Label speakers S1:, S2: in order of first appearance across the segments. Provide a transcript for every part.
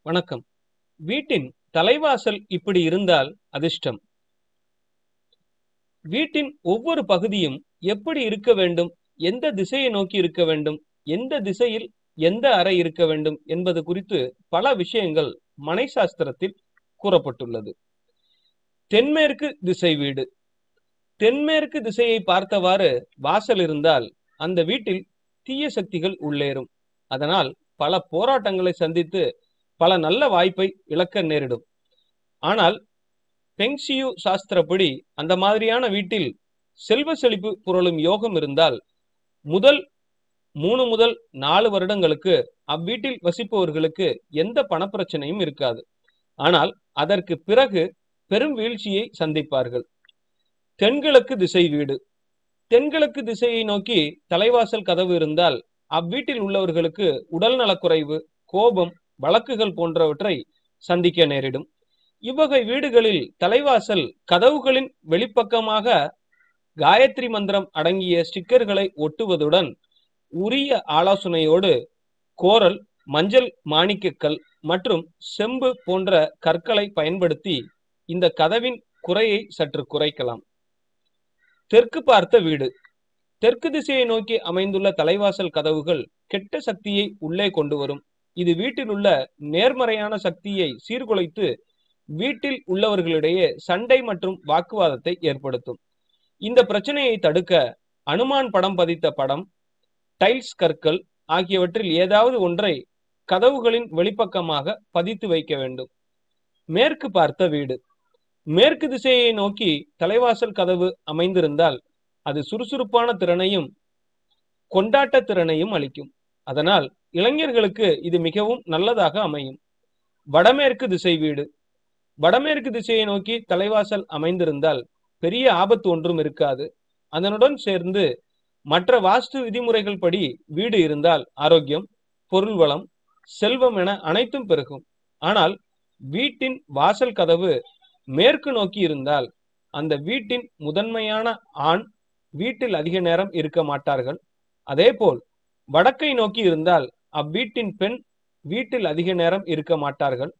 S1: வணக்கம். வீட்டின் தலைவாசல் இப்படி இருந்தால் அதிர்ஷ்டம். வீட்டின் ஒவ்வொரு பகுதியும் எப்படி இருக்க வேண்டும், எந்த திசையை நோக்கி இருக்க வேண்டும், எந்த திசையில் எந்த அறை இருக்க வேண்டும் என்பது குறித்து பல விஷயங்கள் மனை சாஸ்திரத்தில் கூறப்பட்டுள்ளது. தென்மேற்கு திசை வீடு. தென்மேற்கு திசையை பார்த்தவாறு வாசல் இருந்தால் அந்த வீட்டில் தீய சக்திகள் உள்ளேறும். அதனால் பல போராட்டங்களை சந்தித்து பல நல்ல வாய்ப்பை இழக்க நேரிடும். ஆனால் பெங்ஷியு சாஸ்திரப்படி அந்த மாதிரியான வீட்டில் செல்வ செழிப்பு புரளும் யோகம் இருந்தால் முதல் 3 முதல் 4 வருடங்களுக்கு அவ்வீட்டில் வசிப்பவர்களுக்கு எந்த பணப்பிரச்சனையும் இருக்காது. ஆனால் அதற்கு பிறகு பெரும் வீழ்ச்சியை சந்திப்பார்கள். தென்கிழக்கு திசை வீடு. தென்கிழக்கு திசையை நோக்கி தலைவாசல் கதவு இருந்தால் அவ்வீட்டில் உள்ளவர்களுக்கு உடல் நலக்குறைவு, கோபம், வழக்குகள் போன்றவற்றை சந்திக்க நேரிடும். இவ்வகை வீடுகளில் தலைவாசல் கதவுகளின் வெளிப்பக்கமாக காயத்ரி மந்திரம் அடங்கிய ஸ்டிக்கர்களை ஒட்டுவதுடன் உரிய ஆலோசனையோடு கோரல், மஞ்சள் மாணிக்கக்கல் மற்றும் செம்பு போன்ற கற்களை பயன்படுத்தி இந்த கதவின் குறையை சற்று குறைக்கலாம். தெற்கு பார்த்த வீடு. தெற்கு திசையை நோக்கி அமைந்துள்ள தலைவாசல் கதவுகள் கெட்ட சக்தியை உள்ளே கொண்டு வரும். இது வீட்டில் உள்ள நேர்மறையான சக்தியை சீர்குலைத்து வீட்டில் உள்ளவர்களிடையே சண்டை மற்றும் வாக்குவாதத்தை ஏற்படுத்தும். இந்த பிரச்சனையை தடுக்க அனுமான் படம் பதித்த படம், டைல்ஸ் கற்கள் ஆகியவற்றில் ஏதாவது ஒன்றை கதவுகளின் வெளிப்பக்கமாக பதித்து வைக்க வேண்டும். மேற்கு பார்த்த வீடு. மேற்கு திசையை நோக்கி தலைவாசல் கதவு அமைந்திருந்தால் அது சுறுசுறுப்பான திறனையும் கொண்டாட்ட திறனையும் அளிக்கும். அதனால் இளைஞர்களுக்கு இது மிகவும் நல்லதாக அமையும். வடமேற்கு திசை வீடு. வடமேற்கு திசையை நோக்கி தலைவாசல் அமைந்திருந்தால் பெரிய ஆபத்து ஒன்றும் இருக்காது. அதனுடன் சேர்ந்து மற்ற வாஸ்து விதிமுறைகள் படி வீடு இருந்தால் ஆரோக்கியம், பொருள் வளம், செல்வம் என அனைத்தும் பெருகும். ஆனால் வீட்டின் வாசல் கதவு மேற்கு நோக்கி இருந்தால் அந்த வீட்டின் முதன்மையான ஆண் வீட்டில் அதிக நேரம் இருக்க மாட்டார்கள். அதேபோல் வடக்கை நோக்கி இருந்தால் அவ்வீட்டின் பெண் வீட்டில் அதிக நேரம் இருக்க மாட்டார்கள்.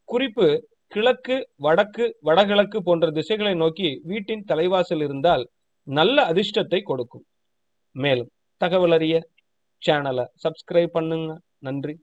S1: குறிப்பு: கிழக்கு, வடக்கு, வடகிழக்கு போன்ற திசைகளை நோக்கி வீட்டின் தலைவாசல் இருந்தால் நல்ல அதிர்ஷ்டத்தை கொடுக்கும். மேலும் தகவல் அறிய சேனலை சப்ஸ்கிரைப் பண்ணுங்க. நன்றி.